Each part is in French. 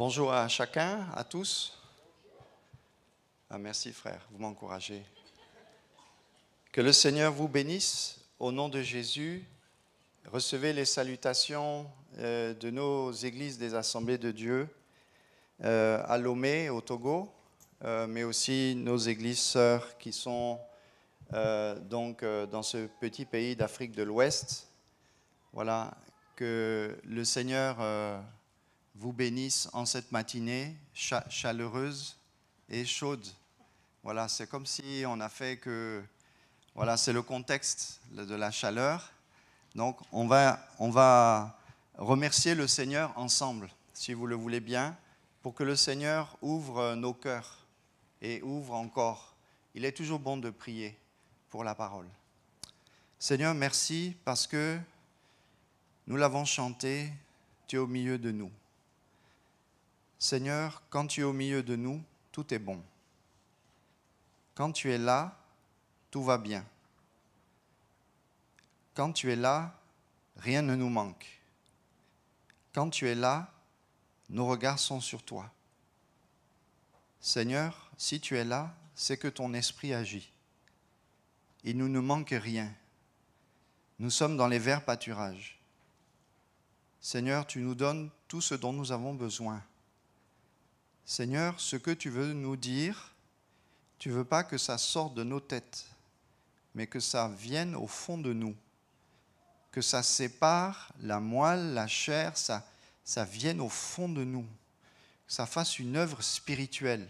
Bonjour à chacun, à tous. Merci frère, vous m'encouragez. Que le Seigneur vous bénisse au nom de Jésus. Recevez les salutations de nos églises des Assemblées de Dieu à Lomé, au Togo, mais aussi nos églises sœurs qui sont dans ce petit pays d'Afrique de l'Ouest. Voilà, que le Seigneur vous bénisse en cette matinée chaleureuse et chaude. Voilà, c'est comme si on a fait que... Voilà, c'est le contexte de la chaleur. Donc, on va remercier le Seigneur ensemble, si vous le voulez bien, pour que le Seigneur ouvre nos cœurs et ouvre encore. Il est toujours bon de prier pour la parole. Seigneur, merci parce que nous l'avons chanté, tu es au milieu de nous. Seigneur, quand tu es au milieu de nous, tout est bon. Quand tu es là, tout va bien. Quand tu es là, rien ne nous manque. Quand tu es là, nos regards sont sur toi. Seigneur, si tu es là, c'est que ton esprit agit. Il ne nous manque rien. Nous sommes dans les verts pâturages. Seigneur, tu nous donnes tout ce dont nous avons besoin. Seigneur, ce que tu veux nous dire, tu ne veux pas que ça sorte de nos têtes, mais que ça vienne au fond de nous, que ça sépare la moelle, la chair, ça vienne au fond de nous, que ça fasse une œuvre spirituelle.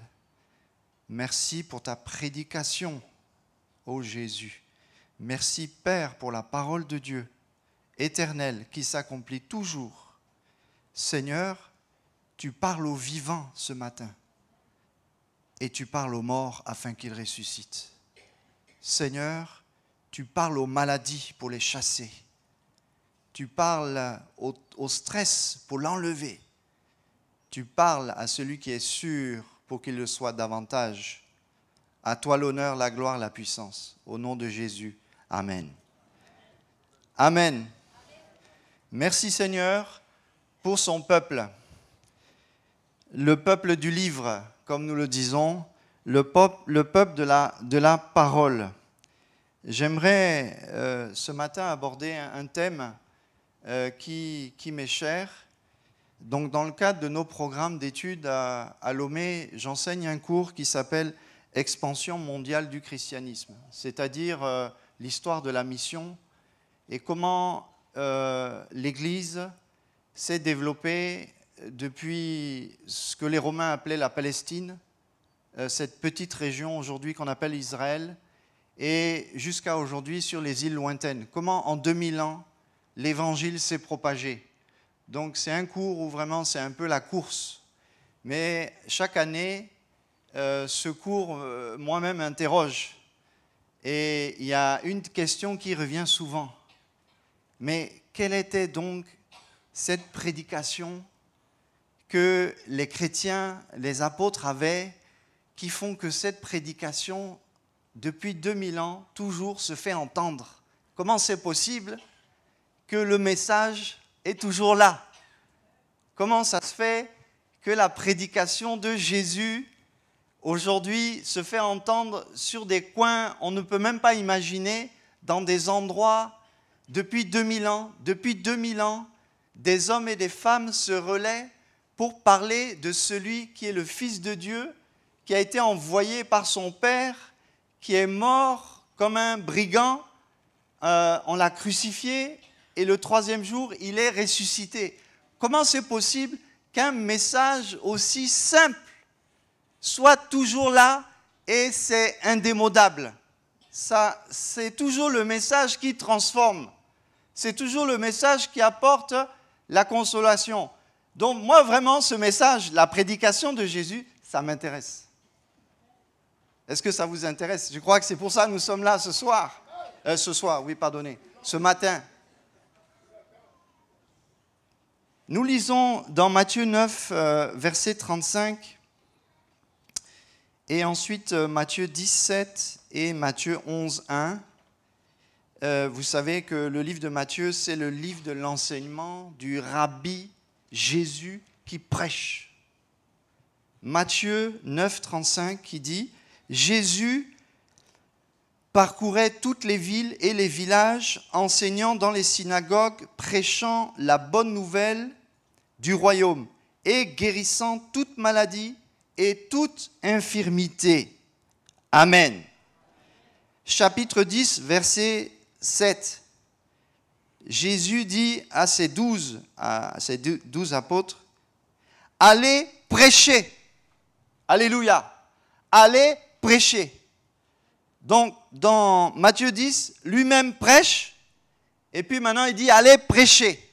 Merci pour ta prédication, ô Jésus. Merci, Père, pour la parole de Dieu, éternelle, qui s'accomplit toujours. Seigneur, tu parles aux vivants ce matin et tu parles aux morts afin qu'ils ressuscitent. Seigneur, tu parles aux maladies pour les chasser. Tu parles au stress pour l'enlever. Tu parles à celui qui est sûr pour qu'il le soit davantage. À toi l'honneur, la gloire, la puissance. Au nom de Jésus. Amen. Amen. Merci Seigneur pour son peuple. Le peuple du livre, comme nous le disons, le peuple de la parole. J'aimerais ce matin aborder un thème qui m'est cher. Donc, dans le cadre de nos programmes d'études à Lomé, j'enseigne un cours qui s'appelle « Expansion mondiale du christianisme », c'est-à-dire l'histoire de la mission et comment l'Église s'est développée depuis ce que les Romains appelaient la Palestine, cette petite région aujourd'hui qu'on appelle Israël, et jusqu'à aujourd'hui sur les îles lointaines. Comment en 2000 ans, l'Évangile s'est propagé. Donc c'est un cours où vraiment c'est un peu la course. Mais chaque année, ce cours moi-même interroge. Et il y a une question qui revient souvent. Mais quelle était donc cette prédication que les chrétiens, les apôtres avaient, qui font que cette prédication, depuis 2000 ans, toujours se fait entendre? Comment c'est possible que le message est toujours là? Comment ça se fait que la prédication de Jésus, aujourd'hui, se fait entendre sur des coins, on ne peut même pas imaginer, dans des endroits, depuis 2000 ans, des hommes et des femmes se relaient pour parler de celui qui est le Fils de Dieu, qui a été envoyé par son Père, qui est mort comme un brigand, on l'a crucifié, et le troisième jour, il est ressuscité. Comment c'est possible qu'un message aussi simple soit toujours là et c'est indémodable? Ça, c'est toujours le message qui transforme. C'est toujours le message qui apporte la consolation. Donc moi, vraiment, ce message, la prédication de Jésus, ça m'intéresse. Est-ce que ça vous intéresse? Je crois que c'est pour ça que nous sommes là ce soir. Ce matin. Nous lisons dans Matthieu 9, verset 35, et ensuite Matthieu 17 et Matthieu 11, 1. Vous savez que le livre de Matthieu, c'est le livre de l'enseignement du rabbi Jésus qui prêche. Matthieu 9, 35 qui dit « Jésus parcourait toutes les villes et les villages, enseignant dans les synagogues, prêchant la bonne nouvelle du royaume et guérissant toute maladie et toute infirmité. » Amen. Chapitre 10, verset 7. Jésus dit à ses 12 apôtres, « Allez prêcher. » Alléluia. Allez prêcher. Donc, dans Matthieu 10, lui-même prêche, et puis maintenant il dit, allez prêcher.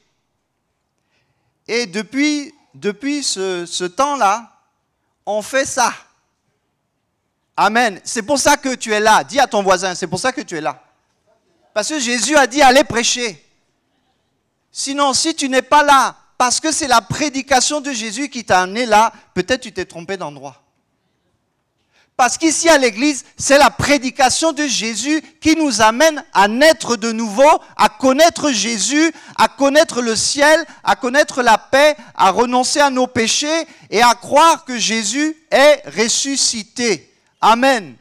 Et depuis ce temps-là, on fait ça. Amen. C'est pour ça que tu es là. Dis à ton voisin, c'est pour ça que tu es là. Parce que Jésus a dit, allez prêcher. Sinon, si tu n'es pas là, parce que c'est la prédication de Jésus qui t'a amené là, peut-être tu t'es trompé d'endroit. Parce qu'ici à l'église, c'est la prédication de Jésus qui nous amène à naître de nouveau, à connaître Jésus, à connaître le ciel, à connaître la paix, à renoncer à nos péchés et à croire que Jésus est ressuscité. Amen.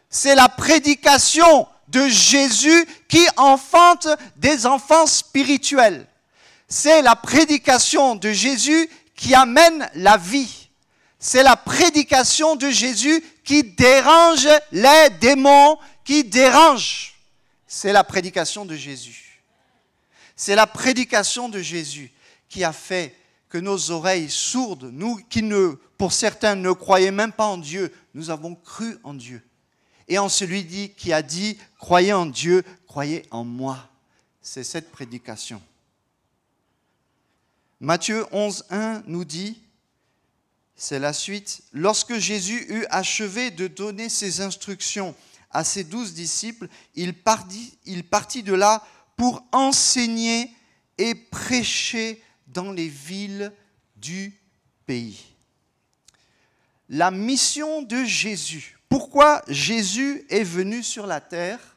C'est la prédication de Jésus qui enfante des enfants spirituels. C'est la prédication de Jésus qui amène la vie. C'est la prédication de Jésus qui dérange les démons, qui dérange. C'est la prédication de Jésus. C'est la prédication de Jésus qui a fait que nos oreilles sourdes, nous qui pour certains ne croyaient même pas en Dieu, nous avons cru en Dieu. Et en celui qui a dit, croyez en Dieu, croyez en moi. C'est cette prédication. Matthieu 11, 1 nous dit, c'est la suite. Lorsque Jésus eut achevé de donner ses instructions à ses 12 disciples, il partit de là pour enseigner et prêcher dans les villes du pays. La mission de Jésus. Pourquoi Jésus est venu sur la terre?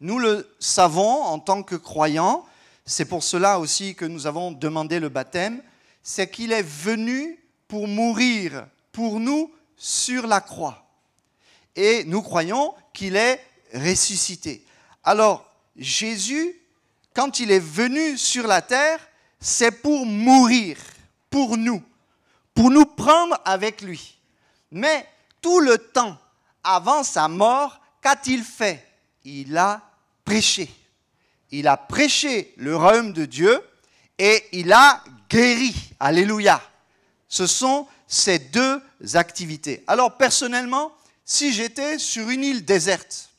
Nous le savons en tant que croyants. C'est pour cela aussi que nous avons demandé le baptême. C'est qu'il est venu pour mourir pour nous sur la croix. Et nous croyons qu'il est ressuscité. Alors, Jésus, quand il est venu sur la terre, c'est pour mourir, pour nous prendre avec lui. Mais tout le temps avant sa mort, qu'a-t-il fait? Il a prêché. Il a prêché le royaume de Dieu et il a guéri. Alléluia. Ce sont ces deux activités. Alors personnellement, si j'étais sur une île déserte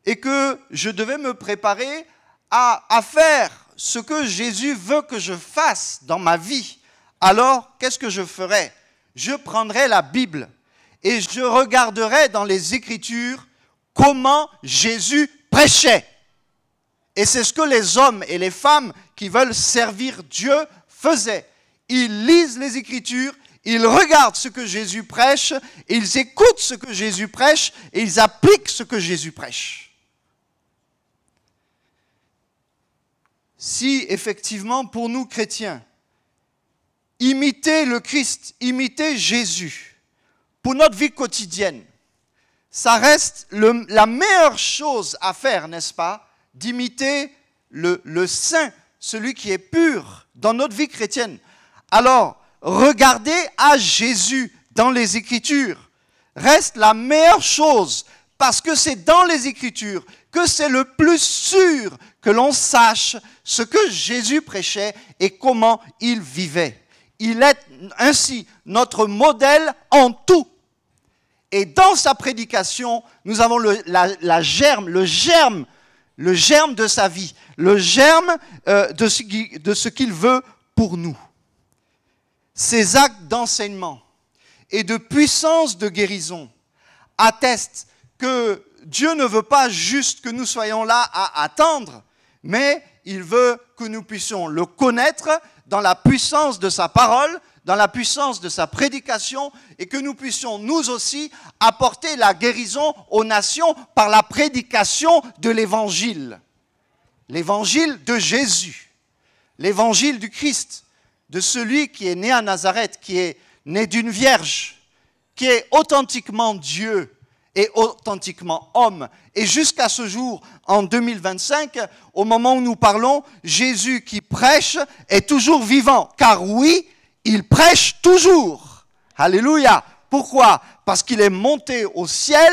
et que je devais me préparer à faire ce que Jésus veut que je fasse dans ma vie, alors qu'est-ce que je ferais? Je prendrais la Bible et je regarderais dans les Écritures comment Jésus prêchait. Et c'est ce que les hommes et les femmes qui veulent servir Dieu faisaient. Ils lisent les Écritures, ils regardent ce que Jésus prêche, ils écoutent ce que Jésus prêche et ils appliquent ce que Jésus prêche. Si effectivement pour nous chrétiens, imiter le Christ, imiter Jésus, pour notre vie quotidienne, ça reste la meilleure chose à faire, n'est-ce pas? D'imiter le saint, celui qui est pur dans notre vie chrétienne. Alors, regarder à Jésus dans les Écritures reste la meilleure chose parce que c'est dans les Écritures que c'est le plus sûr que l'on sache ce que Jésus prêchait et comment il vivait. Il est ainsi notre modèle en tout. Et dans sa prédication, nous avons le germe de sa vie, le germe de ce qu'il veut pour nous. Ces actes d'enseignement et de puissance de guérison attestent que Dieu ne veut pas juste que nous soyons là à attendre, mais il veut que nous puissions le connaître dans la puissance de sa parole, dans la puissance de sa prédication, et que nous puissions nous aussi apporter la guérison aux nations par la prédication de l'évangile. L'évangile de Jésus, l'évangile du Christ, de celui qui est né à Nazareth, qui est né d'une vierge, qui est authentiquement Dieu et authentiquement homme. Et jusqu'à ce jour, en 2025, au moment où nous parlons, Jésus qui prêche est toujours vivant. Car oui, il prêche toujours. Alléluia. Pourquoi? Parce qu'il est monté au ciel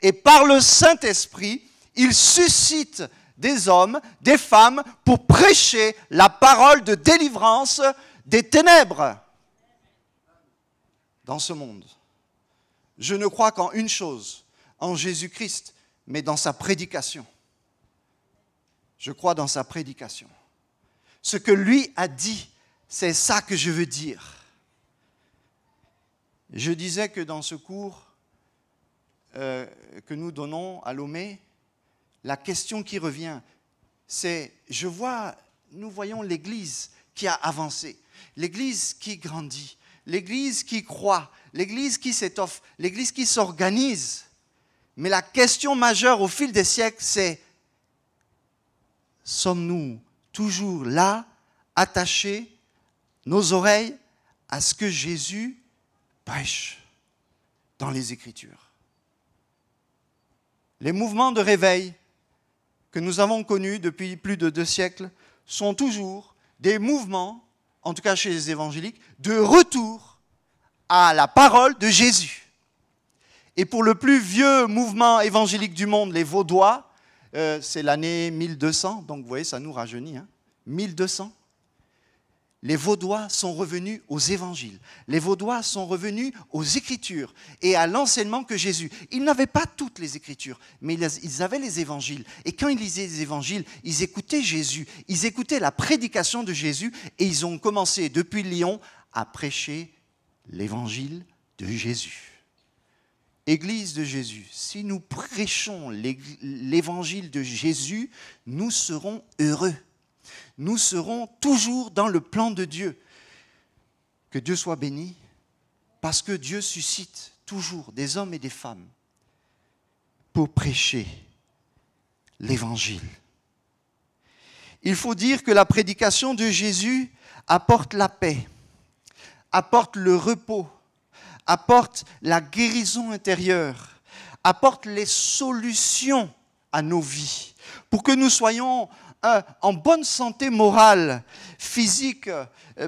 et par le Saint-Esprit, il suscite des hommes, des femmes pour prêcher la parole de délivrance des ténèbres dans ce monde. Je ne crois qu'en une chose, en Jésus-Christ, mais dans sa prédication. Je crois dans sa prédication. Ce que lui a dit, c'est ça que je veux dire. Je disais que dans ce cours que nous donnons à Lomé, la question qui revient, c'est, nous voyons l'Église qui a avancé, l'Église qui grandit, l'Église qui croit, l'Église qui s'étoffe, l'Église qui s'organise. Mais la question majeure au fil des siècles, c'est, sommes-nous toujours là, attachés, nos oreilles, à ce que Jésus prêche dans les Écritures? Les mouvements de réveil que nous avons connus depuis plus de 2 siècles sont toujours des mouvements, en tout cas chez les évangéliques, de retour à la parole de Jésus. Et pour le plus vieux mouvement évangélique du monde, les Vaudois, c'est l'année 1200, donc vous voyez, ça nous rajeunit, 1200. Les Vaudois sont revenus aux évangiles. Les Vaudois sont revenus aux Écritures et à l'enseignement que Jésus. Ils n'avaient pas toutes les Écritures, mais ils avaient les évangiles. Et quand ils lisaient les évangiles, ils écoutaient Jésus, ils écoutaient la prédication de Jésus et ils ont commencé depuis Lyon à prêcher l'évangile de Jésus. Église de Jésus, si nous prêchons l'évangile de Jésus, nous serons heureux. Nous serons toujours dans le plan de Dieu. Que Dieu soit béni, parce que Dieu suscite toujours des hommes et des femmes pour prêcher l'évangile. Il faut dire que la prédication de Jésus apporte la paix, apporte le repos, apporte la guérison intérieure, apporte les solutions à nos vies, pour que nous soyons en bonne santé morale, physique,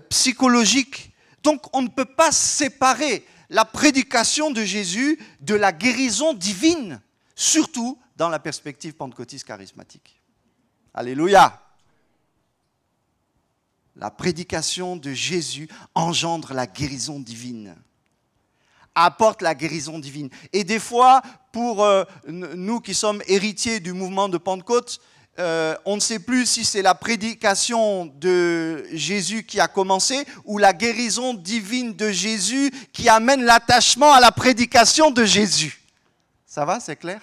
psychologique. Donc on ne peut pas séparer la prédication de Jésus de la guérison divine, surtout dans la perspective pentecôtiste charismatique. Alléluia! La prédication de Jésus engendre la guérison divine, apporte la guérison divine. Et des fois, pour nous qui sommes héritiers du mouvement de Pentecôte, on ne sait plus si c'est la prédication de Jésus qui a commencé ou la guérison divine de Jésus qui amène l'attachement à la prédication de Jésus. Ça va, c'est clair?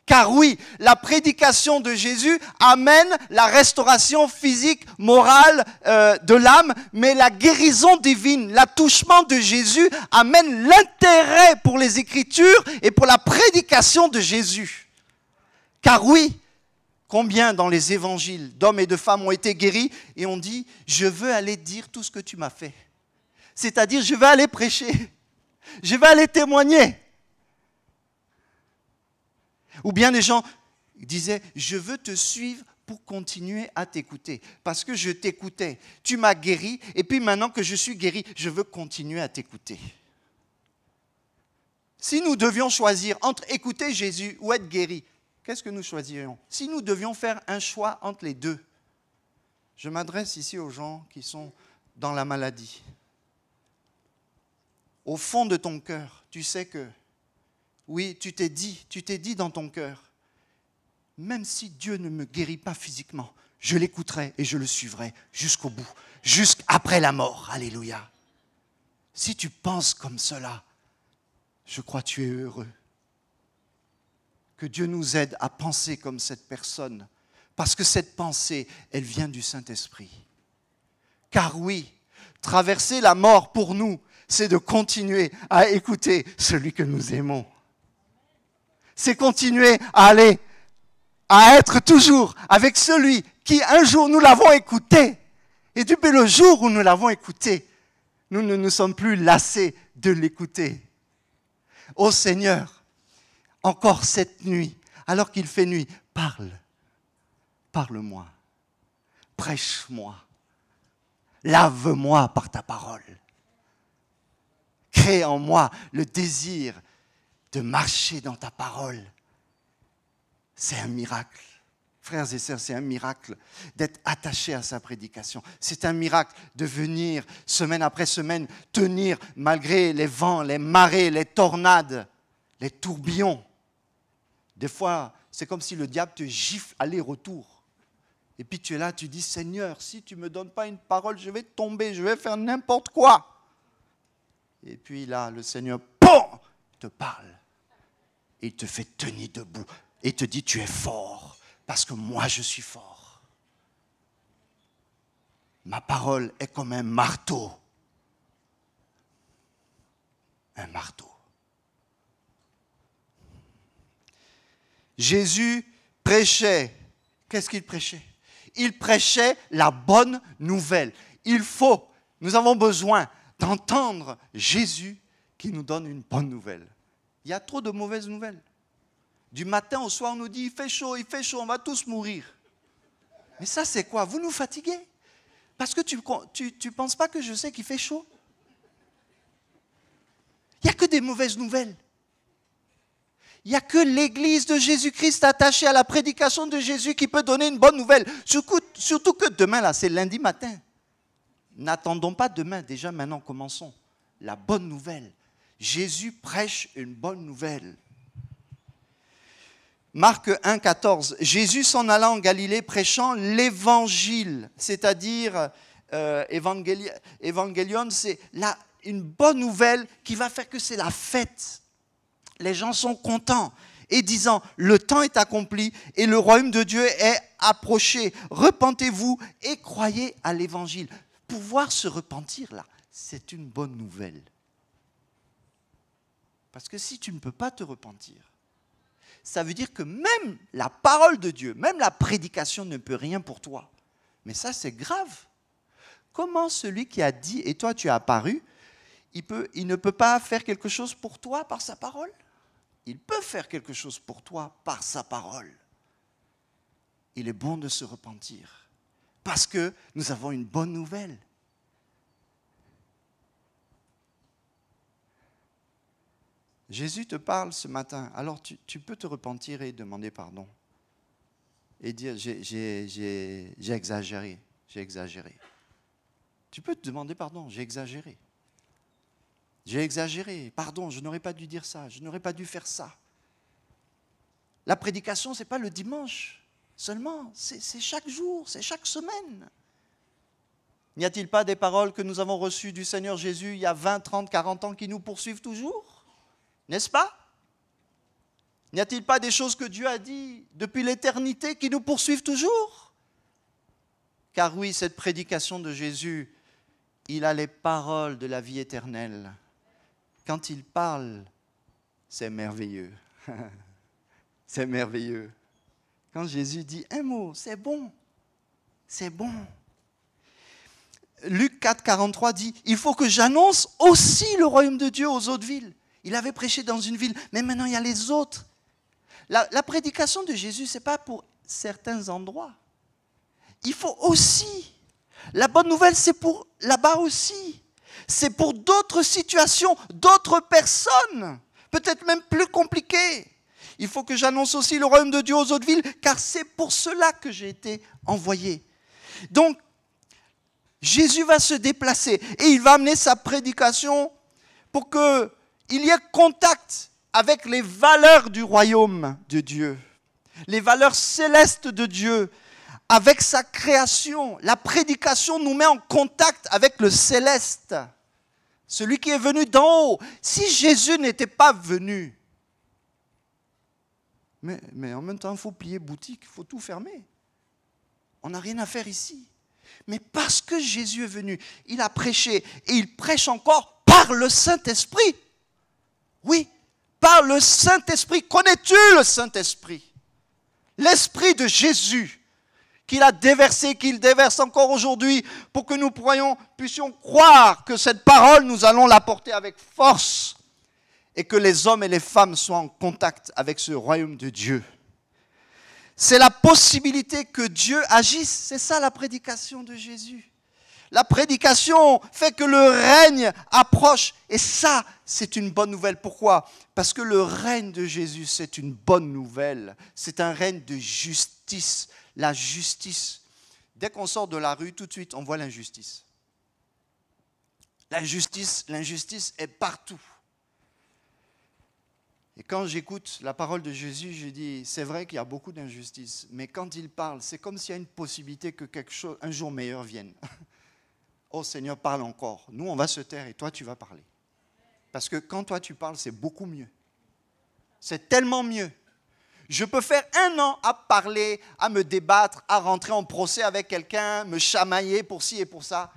Car oui, la prédication de Jésus amène la restauration physique, morale de l'âme, mais la guérison divine, l'attouchement de Jésus amène l'intérêt pour les Écritures et pour la prédication de Jésus. Car oui, combien dans les évangiles d'hommes et de femmes ont été guéris et ont dit « Je veux aller dire tout ce que tu m'as fait. » C'est-à-dire, je vais aller prêcher, je vais aller témoigner. Ou bien les gens disaient « Je veux te suivre pour continuer à t'écouter. Parce que je t'écoutais, tu m'as guéri, et puis maintenant que je suis guéri, je veux continuer à t'écouter. » Si nous devions choisir entre écouter Jésus ou être guéri, qu'est-ce que nous choisirions? Si nous devions faire un choix entre les deux, je m'adresse ici aux gens qui sont dans la maladie. Au fond de ton cœur, tu sais que, oui, tu t'es dit dans ton cœur, même si Dieu ne me guérit pas physiquement, je l'écouterai et je le suivrai jusqu'au bout, jusqu'après la mort. Alléluia. Si tu penses comme cela, je crois que tu es heureux. Que Dieu nous aide à penser comme cette personne, parce que cette pensée, elle vient du Saint-Esprit. Car oui, traverser la mort pour nous, c'est de continuer à écouter celui que nous aimons. C'est continuer à aller, à être toujours avec celui qui un jour nous l'avons écouté. Et depuis le jour où nous l'avons écouté, nous ne nous sommes plus lassés de l'écouter. Ô Seigneur, encore cette nuit, alors qu'il fait nuit, parle-moi, prêche-moi, lave-moi par ta parole. Crée en moi le désir de marcher dans ta parole. C'est un miracle. Frères et sœurs, c'est un miracle d'être attaché à sa prédication. C'est un miracle de venir semaine après semaine tenir malgré les vents, les marées, les tornades, les tourbillons. Des fois, c'est comme si le diable te gifle aller-retour. Et puis tu es là, tu dis, Seigneur, si tu ne me donnes pas une parole, je vais tomber, je vais faire n'importe quoi. Et puis là, le Seigneur, POM, te parle. Et il te fait tenir debout. Et te dit, tu es fort, parce que moi je suis fort. Ma parole est comme un marteau. Un marteau. Jésus prêchait. Qu'est-ce qu'il prêchait? Il prêchait la bonne nouvelle. Nous avons besoin d'entendre Jésus qui nous donne une bonne nouvelle. Il y a trop de mauvaises nouvelles. Du matin au soir, on nous dit, il fait chaud, on va tous mourir. Mais ça, c'est quoi? Vous nous fatiguez. Parce que tu ne penses pas que je sais qu'il fait chaud? Il n'y a que des mauvaises nouvelles. Il n'y a que l'Église de Jésus-Christ attachée à la prédication de Jésus qui peut donner une bonne nouvelle. Surtout que demain, là, c'est lundi matin. N'attendons pas demain, déjà maintenant, commençons. La bonne nouvelle. Jésus prêche une bonne nouvelle. Marc 1, 14. Jésus s'en alla en Galilée prêchant l'évangile, c'est-à-dire évangélion, c'est une bonne nouvelle qui va faire que c'est la fête. Les gens sont contents et disant, le temps est accompli et le royaume de Dieu est approché. Repentez-vous et croyez à l'évangile. Pouvoir se repentir là, c'est une bonne nouvelle. Parce que si tu ne peux pas te repentir, ça veut dire que même la parole de Dieu, même la prédication ne peut rien pour toi. Mais ça, c'est grave. Comment celui qui a dit, et toi tu as apparu, il ne peut pas faire quelque chose pour toi par sa parole? Il peut faire quelque chose pour toi par sa parole. Il est bon de se repentir. Parce que nous avons une bonne nouvelle. Jésus te parle ce matin, alors tu peux te repentir et demander pardon. Et dire, j'ai exagéré, j'ai exagéré. Tu peux te demander pardon, j'ai exagéré. J'ai exagéré, pardon, je n'aurais pas dû dire ça, je n'aurais pas dû faire ça. La prédication, ce n'est pas le dimanche seulement, c'est chaque jour, c'est chaque semaine. N'y a-t-il pas des paroles que nous avons reçues du Seigneur Jésus il y a 20, 30, 40 ans qui nous poursuivent toujours? N'est-ce pas? N'y a-t-il pas des choses que Dieu a dit depuis l'éternité qui nous poursuivent toujours? Car oui, cette prédication de Jésus, il a les paroles de la vie éternelle. Quand il parle, c'est merveilleux. C'est merveilleux. Quand Jésus dit un mot, c'est bon. C'est bon. Luc 4, 43 dit, il faut que j'annonce aussi le royaume de Dieu aux autres villes. Il avait prêché dans une ville, mais maintenant il y a les autres. La prédication de Jésus, ce n'est pas pour certains endroits. Il faut aussi. La bonne nouvelle, c'est pour là-bas aussi. C'est pour d'autres situations, d'autres personnes, peut-être même plus compliquées. Il faut que j'annonce aussi le royaume de Dieu aux autres villes, car c'est pour cela que j'ai été envoyé. Donc, Jésus va se déplacer et il va amener sa prédication pour qu'il y ait contact avec les valeurs du royaume de Dieu, les valeurs célestes de Dieu, avec sa création. La prédication nous met en contact avec le céleste, celui qui est venu d'en haut. Si Jésus n'était pas venu, mais en même temps, il faut plier boutique, il faut tout fermer. On n'a rien à faire ici. Mais parce que Jésus est venu, il a prêché et il prêche encore par le Saint-Esprit. Oui, par le Saint-Esprit. Connais-tu le Saint-Esprit? L'Esprit de Jésus. qu'il a déversé, qu'il déverse encore aujourd'hui, pour que nous puissions croire que cette parole, nous allons la porter avec force, et que les hommes et les femmes soient en contact avec ce royaume de Dieu. C'est la possibilité que Dieu agisse. C'est ça la prédication de Jésus. La prédication fait que le règne approche. Et ça, c'est une bonne nouvelle. Pourquoi? Parce que le règne de Jésus, c'est une bonne nouvelle. C'est un règne de justice. La justice. Dès qu'on sort de la rue, tout de suite, on voit l'injustice. L'injustice est partout. Et quand j'écoute la parole de Jésus, je dis, c'est vrai qu'il y a beaucoup d'injustice, mais quand il parle, c'est comme s'il y a une possibilité que un jour meilleur vienne. Oh Seigneur, parle encore. Nous, on va se taire et toi, tu vas parler. Parce que quand toi, tu parles, c'est beaucoup mieux. C'est tellement mieux. Je peux faire 1 an à parler, à me débattre, à rentrer en procès avec quelqu'un, me chamailler pour ci et pour ça.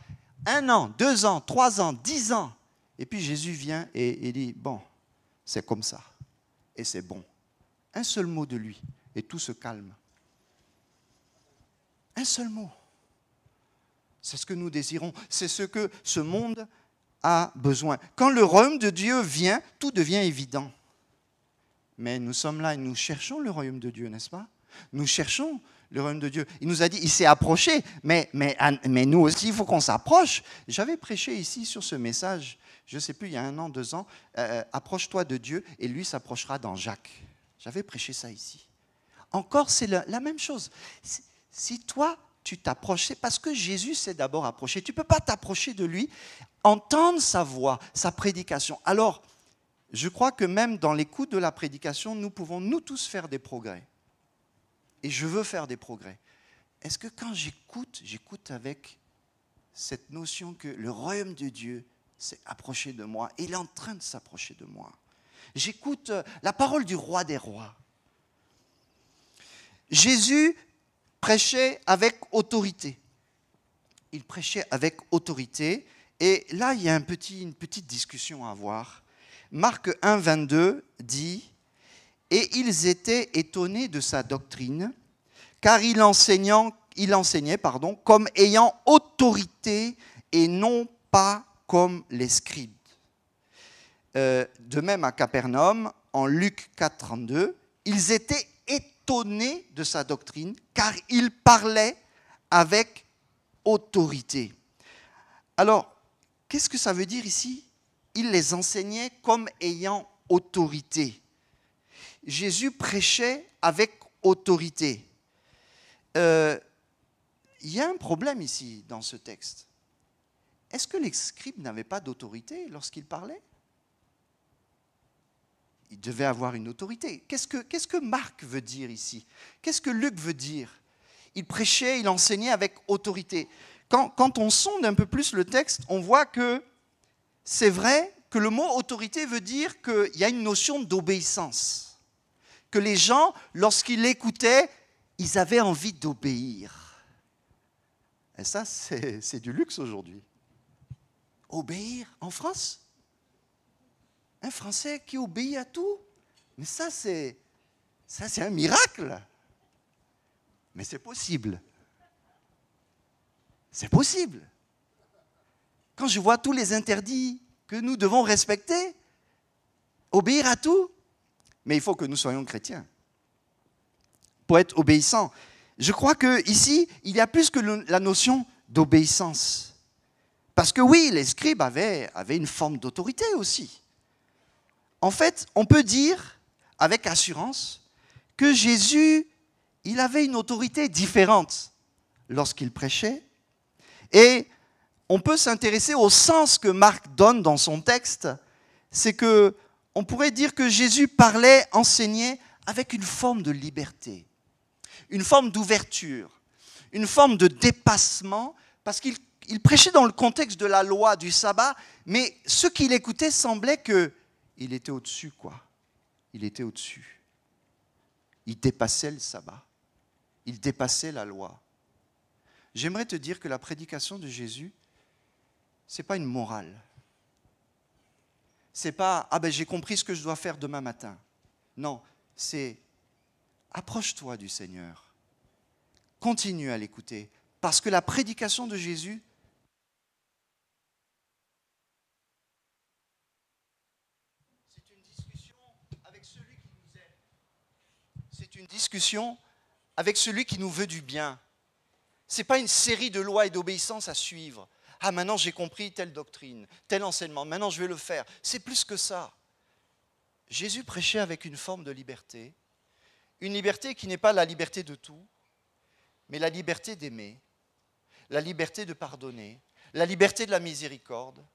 1 an, 2 ans, 3 ans, 10 ans. Et puis Jésus vient et il dit, bon, c'est comme ça. Et c'est bon. Un seul mot de lui, et tout se calme. Un seul mot. C'est ce que nous désirons. C'est ce que ce monde a besoin. Quand le royaume de Dieu vient, tout devient évident. Mais nous sommes là et nous cherchons le royaume de Dieu, n'est-ce pas? Nous cherchons le royaume de Dieu. Il nous a dit, il s'est approché, mais nous aussi, il faut qu'on s'approche. J'avais prêché ici sur ce message, je ne sais plus, il y a 1 an, 2 ans, approche-toi de Dieu et lui s'approchera dans Jacques. J'avais prêché ça ici. Encore, c'est la même chose. Si toi, tu t'approches, c'est parce que Jésus s'est d'abord approché. Tu ne peux pas t'approcher de lui, entendre sa voix, sa prédication. Alors, je crois que même dans l'écoute de la prédication, nous pouvons nous tous faire des progrès. Et je veux faire des progrès. Est-ce que quand j'écoute avec cette notion que le royaume de Dieu s'est approché de moi, il est en train de s'approcher de moi. J'écoute la parole du roi des rois. Jésus prêchait avec autorité. Il prêchait avec autorité. Et là, il y a une petite discussion à avoir. Marc 1, 22 dit « Et ils étaient étonnés de sa doctrine, car il enseignait comme ayant autorité et non pas comme les scribes. » De même à Capernaum, en Luc 4, 32, ils étaient étonnés de sa doctrine, car il parlait avec autorité. Alors, qu'est-ce que ça veut dire ici? Il les enseignait comme ayant autorité. Jésus prêchait avec autorité. Il y a un problème ici dans ce texte. Est-ce que les scribes n'avaient pas d'autorité lorsqu'ils parlaient? Ils devaient avoir une autorité. Qu'est-ce que Marc veut dire ici? Qu'est-ce que Luc veut dire? Il prêchait, il enseignait avec autorité. Quand on sonde un peu plus le texte, on voit que c'est vrai que le mot autorité veut dire qu'il y a une notion d'obéissance. Que les gens, lorsqu'ils l'écoutaient, ils avaient envie d'obéir. Et ça, c'est du luxe aujourd'hui. Obéir en France? Un Français qui obéit à tout? Mais ça, c'est un miracle. Mais c'est possible. C'est possible. Quand je vois tous les interdits que nous devons respecter, obéir à tout, mais il faut que nous soyons chrétiens pour être obéissants. Je crois qu'ici, il y a plus que la notion d'obéissance. Parce que oui, les scribes avaient une forme d'autorité aussi. En fait, on peut dire avec assurance que Jésus, il avait une autorité différente lorsqu'il prêchait. Et on peut s'intéresser au sens que Marc donne dans son texte. C'est qu'on pourrait dire que Jésus parlait, enseignait avec une forme de liberté, une forme d'ouverture, une forme de dépassement, parce qu'il prêchait dans le contexte de la loi du sabbat, mais ceux qui l'écoutaient semblaient qu'il était au-dessus, quoi. Il était au-dessus. Il dépassait le sabbat. Il dépassait la loi. J'aimerais te dire que la prédication de Jésus, ce n'est pas une morale. Ce n'est pas « Ah ben j'ai compris ce que je dois faire demain matin ». Non, c'est « Approche-toi du Seigneur continue à l'écouter. Parce que la prédication de Jésus, c'est une discussion avec celui qui nous aime. C'est une discussion avec celui qui nous veut du bien. Ce n'est pas une série de lois et d'obéissances à suivre. Ah, maintenant j'ai compris telle doctrine, tel enseignement, maintenant je vais le faire. C'est plus que ça. Jésus prêchait avec une forme de liberté. Une liberté qui n'est pas la liberté de tout, mais la liberté d'aimer, la liberté de pardonner, la liberté de la miséricorde,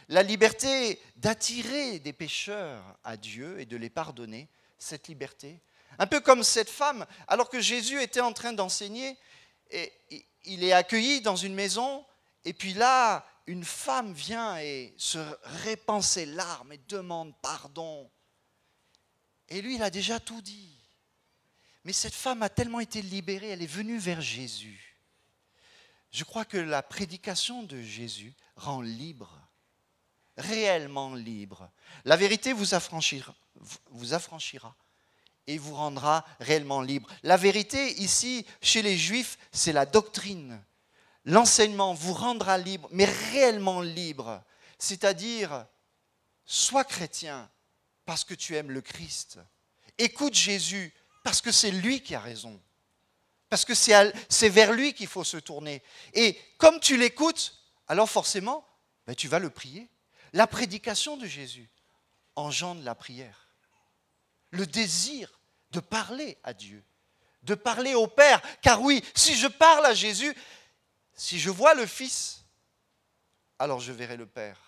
la liberté d'attirer des pécheurs à Dieu et de les pardonner, cette liberté. Un peu comme cette femme, alors que Jésus était en train d'enseigner, et il est accueilli dans une maison, et puis là, une femme vient et se répand ses larmes et demande pardon. Et lui, il a déjà tout dit. Mais cette femme a tellement été libérée, elle est venue vers Jésus. Je crois que la prédication de Jésus rend libre, réellement libre. La vérité vous affranchira et vous rendra réellement libre. La vérité, ici, chez les Juifs, c'est la doctrine. L'enseignement vous rendra libre, mais réellement libre. C'est-à-dire, sois chrétien parce que tu aimes le Christ. Écoute Jésus parce que c'est lui qui a raison. Parce que c'est vers lui qu'il faut se tourner. Et comme tu l'écoutes, alors forcément, tu vas le prier. La prédication de Jésus engendre la prière. Le désir de parler à Dieu, de parler au Père. Car oui, si je parle à Jésus, si je vois le Fils, alors je verrai le Père.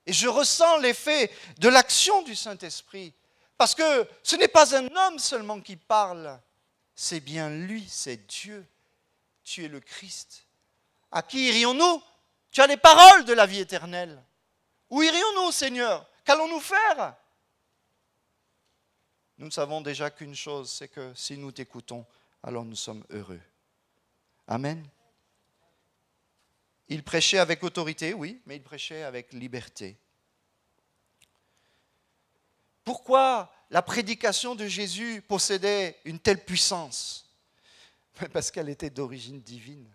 Et je ressens l'effet de l'action du Saint-Esprit. Parce que ce n'est pas un homme seulement qui parle, c'est bien lui, c'est Dieu. Tu es le Christ. À qui irions-nous? Tu as les paroles de la vie éternelle. Où irions-nous, Seigneur? Qu'allons-nous faire? Nous ne savons déjà qu'une chose, c'est que si nous t'écoutons, alors nous sommes heureux. Amen. Il prêchait avec autorité, oui, mais il prêchait avec liberté. Pourquoi la prédication de Jésus possédait une telle puissance? Parce qu'elle était d'origine divine.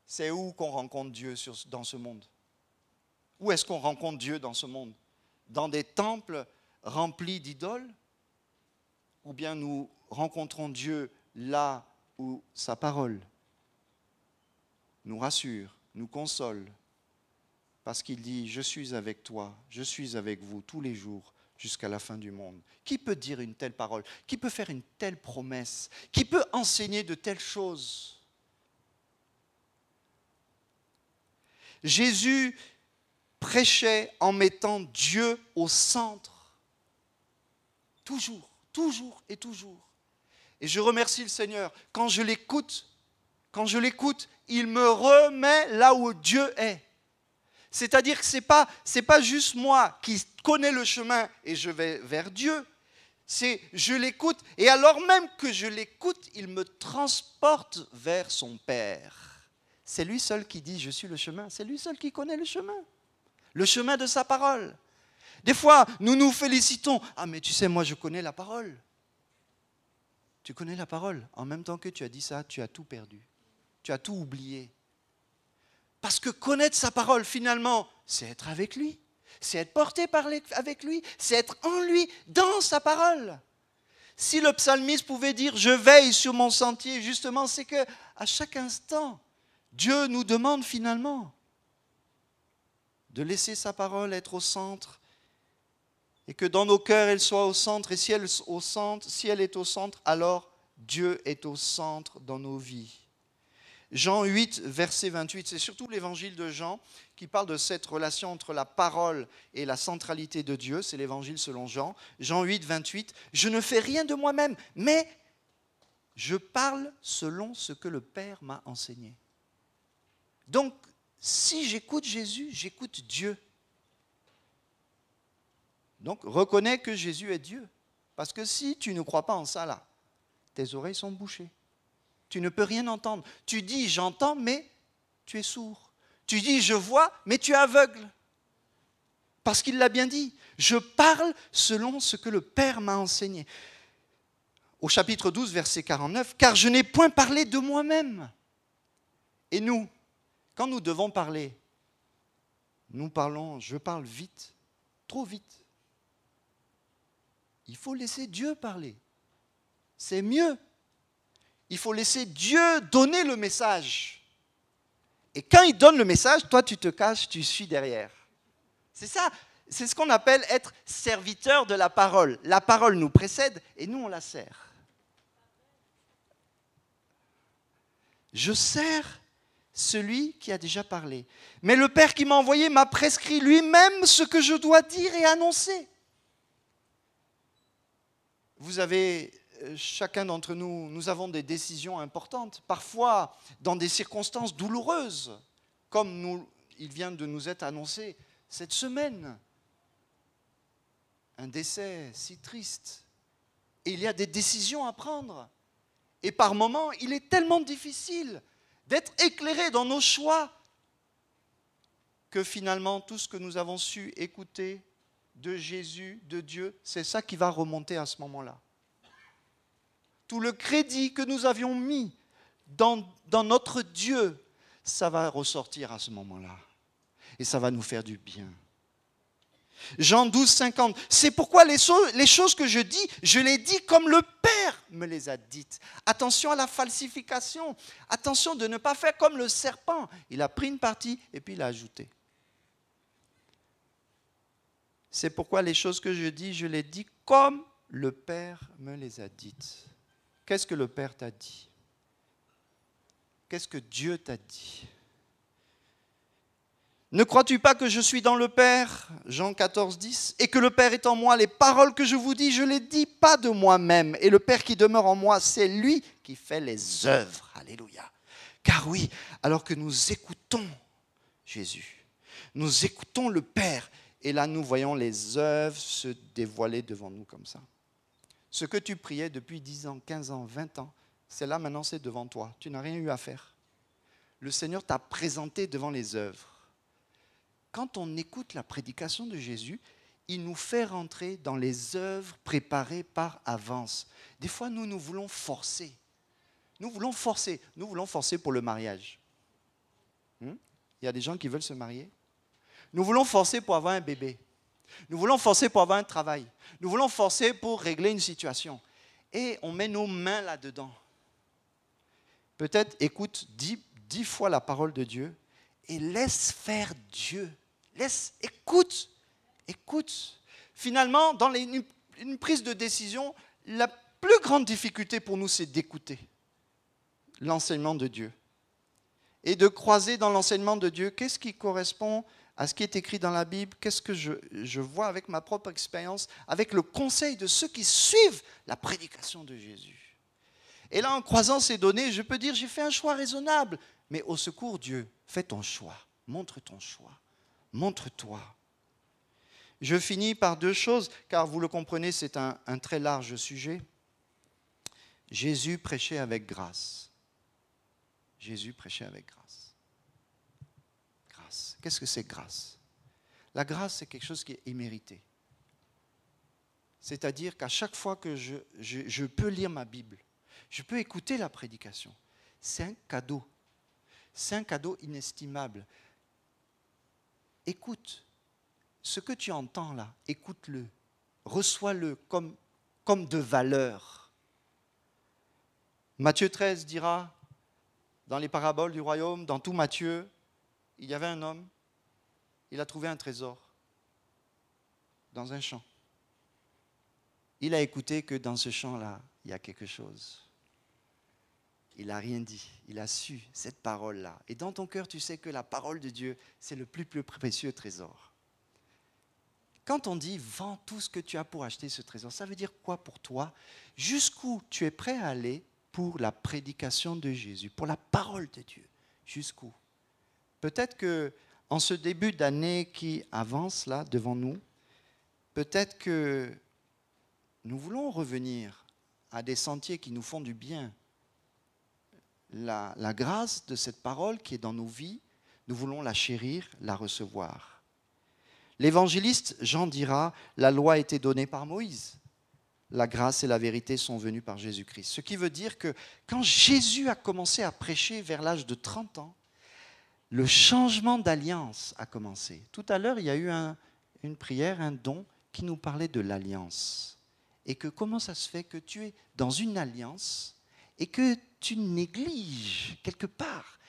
C'est où qu'on rencontre Dieu dans ce monde? Où est-ce qu'on rencontre Dieu dans ce monde? Dans des temples remplis d'idoles? Ou bien nous rencontrons Dieu là où sa parole nous rassure, nous console, parce qu'il dit « Je suis avec toi, je suis avec vous tous les jours jusqu'à la fin du monde ». Qui peut dire une telle parole? Qui peut faire une telle promesse? Qui peut enseigner de telles choses? Jésus prêchait en mettant Dieu au centre. Toujours, toujours et toujours. Et je remercie le Seigneur. Quand je l'écoute, il me remet là où Dieu est. C'est-à-dire que ce n'est pas juste moi qui connais le chemin et je vais vers Dieu. C'est je l'écoute et alors même que je l'écoute, il me transporte vers son Père. C'est lui seul qui dit je suis le chemin. C'est lui seul qui connaît le chemin de sa parole. Des fois, nous nous félicitons. Ah mais tu sais, moi je connais la parole. Tu connais la parole. En même temps que tu as dit ça, tu as tout perdu. Tu as tout oublié. Parce que connaître sa parole, finalement, c'est être avec lui. C'est être porté avec lui. C'est être en lui, dans sa parole. Si le psalmiste pouvait dire « Je veille sur mon sentier », justement, c'est qu'à chaque instant, Dieu nous demande finalement de laisser sa parole être au centre et que dans nos cœurs, elle soit au centre. Et si elle est au centre, alors Dieu est au centre dans nos vies. Jean 8, verset 28, c'est surtout l'évangile de Jean qui parle de cette relation entre la parole et la centralité de Dieu. C'est l'évangile selon Jean. Jean 8, 28, « Je ne fais rien de moi-même, mais je parle selon ce que le Père m'a enseigné. » Donc, si j'écoute Jésus, j'écoute Dieu. Donc, reconnais que Jésus est Dieu. Parce que si tu ne crois pas en ça, là, tes oreilles sont bouchées. Tu ne peux rien entendre. Tu dis « j'entends », mais tu es sourd. Tu dis « je vois », mais tu es aveugle. Parce qu'il l'a bien dit. Je parle selon ce que le Père m'a enseigné. au chapitre 12, verset 49, « Car je n'ai point parlé de moi-même. » Et nous, quand nous devons parler, je parle vite, trop vite. Il faut laisser Dieu parler. C'est mieux. Il faut laisser Dieu donner le message. Et quand il donne le message, toi tu te caches, tu suis derrière. C'est ça, c'est ce qu'on appelle être serviteur de la parole. La parole nous précède et nous on la sert. Je sers celui qui a déjà parlé. Mais le Père qui m'a envoyé m'a prescrit lui-même ce que je dois dire et annoncer. Vous avez, chacun d'entre nous, nous avons des décisions importantes, parfois dans des circonstances douloureuses, comme il vient de nous être annoncé cette semaine. Un décès si triste. Et il y a des décisions à prendre. Et par moments, il est tellement difficile d'être éclairé dans nos choix que finalement, tout ce que nous avons su écouter de Jésus, de Dieu, c'est ça qui va remonter à ce moment-là. Tout le crédit que nous avions mis dans notre Dieu, ça va ressortir à ce moment-là. Et ça va nous faire du bien. Jean 12, 50. C'est pourquoi les choses que je dis, je les dis comme le Père me les a dites. Attention à la falsification. Attention de ne pas faire comme le serpent. Il a pris une partie et puis il a ajouté. C'est pourquoi les choses que je dis, je les dis comme le Père me les a dites. Qu'est-ce que le Père t'a dit? Qu'est-ce que Dieu t'a dit? Ne crois-tu pas que je suis dans le Père, Jean 14, 10, et que le Père est en moi? Les paroles que je vous dis, je ne les dis pas de moi-même. Et le Père qui demeure en moi, c'est lui qui fait les œuvres. Alléluia. Car oui, alors que nous écoutons Jésus, nous écoutons le Père, et là nous voyons les œuvres se dévoiler devant nous comme ça. Ce que tu priais depuis 10 ans, 15 ans, 20 ans, c'est là maintenant, c'est devant toi. Tu n'as rien eu à faire. Le Seigneur t'a présenté devant les œuvres. Quand on écoute la prédication de Jésus, il nous fait rentrer dans les œuvres préparées par avance. Des fois, nous voulons forcer. Nous voulons forcer pour le mariage. Il y a des gens qui veulent se marier. Nous voulons forcer pour avoir un bébé. Nous voulons forcer pour avoir un travail. Nous voulons forcer pour régler une situation. Et on met nos mains là-dedans. Peut-être écoute 10 fois la parole de Dieu et laisse faire Dieu. Écoute. Finalement, dans une prise de décision, la plus grande difficulté pour nous, c'est d'écouter l'enseignement de Dieu. Et de croiser dans l'enseignement de Dieu, qu'est-ce qui correspond à ce qui est écrit dans la Bible, qu'est-ce que je vois avec ma propre expérience, avec le conseil de ceux qui suivent la prédication de Jésus. Et là, en croisant ces données, je peux dire, j'ai fait un choix raisonnable. Mais au secours, Dieu, fais ton choix. Montre ton choix. Montre-toi. Je finis par 2 choses, car vous le comprenez, c'est un très large sujet. Jésus prêchait avec grâce. Jésus prêchait avec grâce. Grâce. Qu'est-ce que c'est grâce? La grâce, c'est quelque chose qui est immérité. C'est-à-dire qu'à chaque fois que je peux lire ma Bible, je peux écouter la prédication, c'est un cadeau. C'est un cadeau inestimable. Écoute. Ce que tu entends là, écoute-le. Reçois-le comme de valeur. Matthieu 13 dira, dans les paraboles du royaume, dans tout Matthieu, il y avait un homme, il a trouvé un trésor dans un champ. Il a écouté que dans ce champ-là, il y a quelque chose. Il n'a rien dit, il a su cette parole-là. Et dans ton cœur, tu sais que la parole de Dieu, c'est le plus précieux trésor. Quand on dit « vends tout ce que tu as pour acheter ce trésor », ça veut dire quoi pour toi? Jusqu'où tu es prêt à aller pour la prédication de Jésus, pour la parole de Dieu? Jusqu'où? Peut-être qu'en ce début d'année qui avance là devant nous, peut-être que nous voulons revenir à des sentiers qui nous font du bien. La grâce de cette parole qui est dans nos vies, nous voulons la chérir, la recevoir. L'évangéliste Jean dira, la loi a été donnée par Moïse. la grâce et la vérité sont venues par Jésus-Christ. Ce qui veut dire que quand Jésus a commencé à prêcher vers l'âge de 30 ans, le changement d'alliance a commencé. Tout à l'heure, il y a eu une prière, un don qui nous parlait de l'alliance. Et que comment ça se fait que tu es dans une alliance et que tu négliges quelque part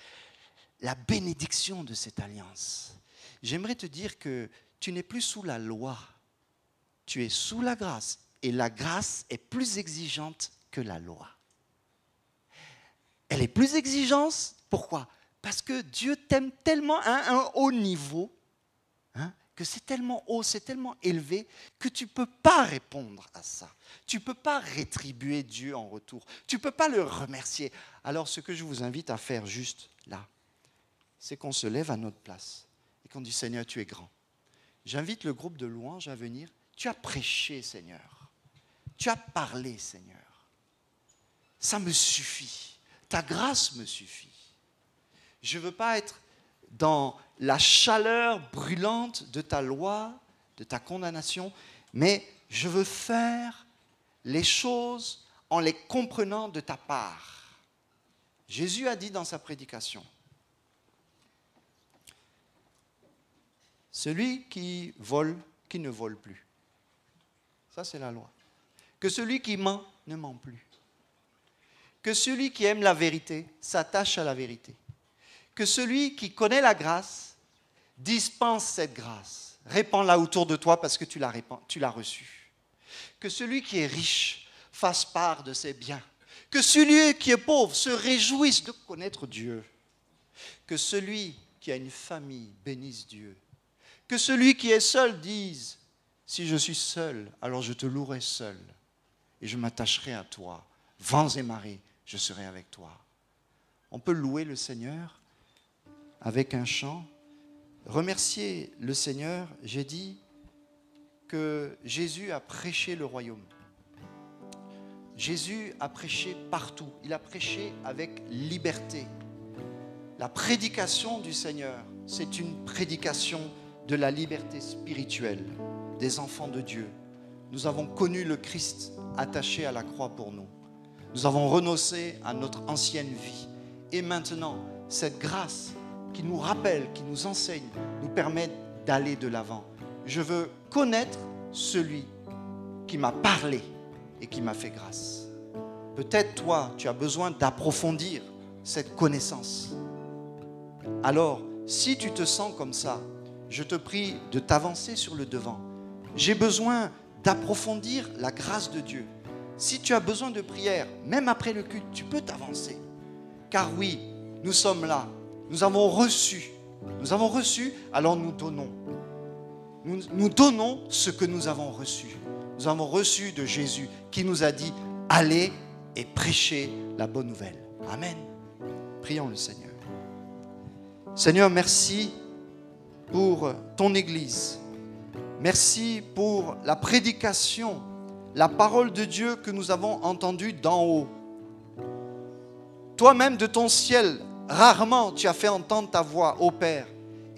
la bénédiction de cette alliance. J'aimerais te dire que tu n'es plus sous la loi, tu es sous la grâce. Et la grâce est plus exigeante que la loi. Elle est plus exigeante, pourquoi? Parce que Dieu t'aime tellement à un haut niveau, que c'est tellement haut, c'est tellement élevé, que tu ne peux pas répondre à ça. Tu ne peux pas rétribuer Dieu en retour. Tu ne peux pas le remercier. Alors ce que je vous invite à faire juste là, c'est qu'on se lève à notre place et qu'on dit, Seigneur, tu es grand. J'invite le groupe de louanges à venir. Tu as prêché, Seigneur. Tu as parlé, Seigneur. Ça me suffit. Ta grâce me suffit. Je ne veux pas être dans la chaleur brûlante de ta loi, de ta condamnation, mais je veux faire les choses en les comprenant de ta part. Jésus a dit dans sa prédication, celui qui vole, qui ne vole plus. Ça, c'est la loi. Que celui qui ment ne ment plus. Que celui qui aime la vérité s'attache à la vérité. Que celui qui connaît la grâce dispense cette grâce. Répands-la autour de toi parce que tu l'as reçue. Que celui qui est riche fasse part de ses biens. Que celui qui est pauvre se réjouisse de connaître Dieu. Que celui qui a une famille bénisse Dieu. Que celui qui est seul dise, si je suis seul, alors je te louerai seul. Et je m'attacherai à toi. Vents et marées, je serai avec toi. On peut louer le Seigneur avec un chant. Remercier le Seigneur, j'ai dit que Jésus a prêché le royaume. Jésus a prêché partout. Il a prêché avec liberté. La prédication du Seigneur, c'est une prédication de la liberté spirituelle des enfants de Dieu. Nous avons connu le Christ attaché à la croix pour nous. Nous avons renoncé à notre ancienne vie. Et maintenant, cette grâce qui nous rappelle, qui nous enseigne, nous permet d'aller de l'avant. Je veux connaître celui qui m'a parlé et qui m'a fait grâce. Peut-être toi, tu as besoin d'approfondir cette connaissance. Alors, si tu te sens comme ça, je te prie de t'avancer sur le devant. J'ai besoin d'approfondir la grâce de Dieu. Si tu as besoin de prière, même après le culte, tu peux t'avancer. Car oui, nous sommes là. Nous avons reçu. Nous avons reçu, alors nous donnons. Nous donnons ce que nous avons reçu. Nous avons reçu de Jésus qui nous a dit, allez et prêchez la bonne nouvelle. Amen. Prions le Seigneur. Seigneur, merci pour ton Église. Merci pour la prédication, la parole de Dieu que nous avons entendue d'en haut. Toi-même de ton ciel, rarement tu as fait entendre ta voix, ô Père.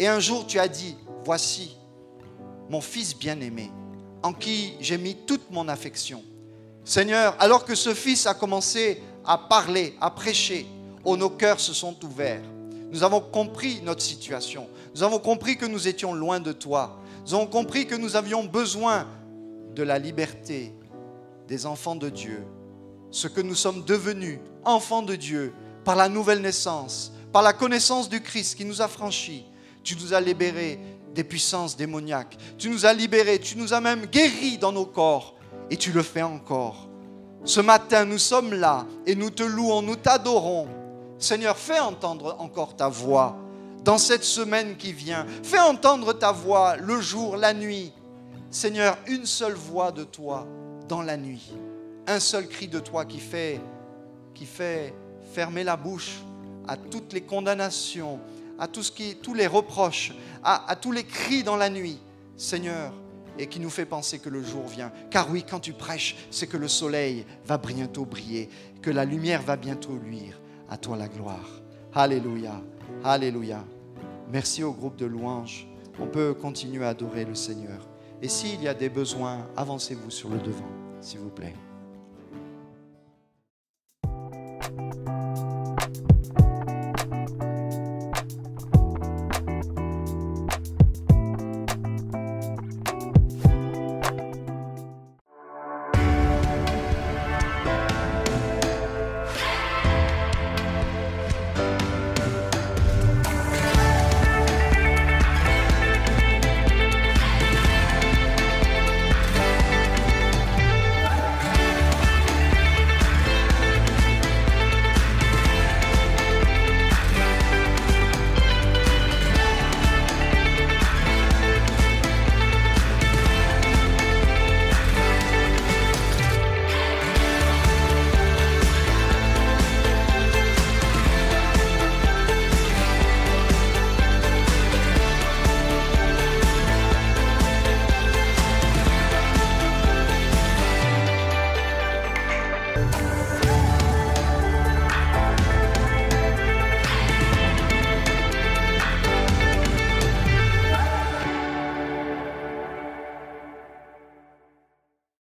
Et un jour tu as dit, voici mon Fils bien-aimé, en qui j'ai mis toute mon affection. Seigneur, alors que ce Fils a commencé à parler, à prêcher, nos cœurs se sont ouverts. Nous avons compris notre situation. Nous avons compris que nous étions loin de toi. Nous avons compris que nous avions besoin de la liberté des enfants de Dieu. Ce que nous sommes devenus, enfants de Dieu, par la nouvelle naissance, par la connaissance du Christ qui nous a franchis. Tu nous as libérés des puissances démoniaques. Tu nous as libérés, tu nous as même guéris dans nos corps. Et tu le fais encore. Ce matin, nous sommes là et nous te louons, nous t'adorons. Seigneur, fais entendre encore ta voix dans cette semaine qui vient. Fais entendre ta voix le jour, la nuit. Seigneur, une seule voix de toi dans la nuit. Un seul cri de toi qui fait fermer la bouche à toutes les condamnations, à tous les reproches, à tous les cris dans la nuit. Seigneur, et qui nous fait penser que le jour vient. Car oui, quand tu prêches, c'est que le soleil va bientôt briller, que la lumière va bientôt luire. À toi la gloire. Alléluia. Alléluia. Merci au groupe de louanges. On peut continuer à adorer le Seigneur. Et s'il y a des besoins, avancez-vous sur le devant. s'il vous plaît.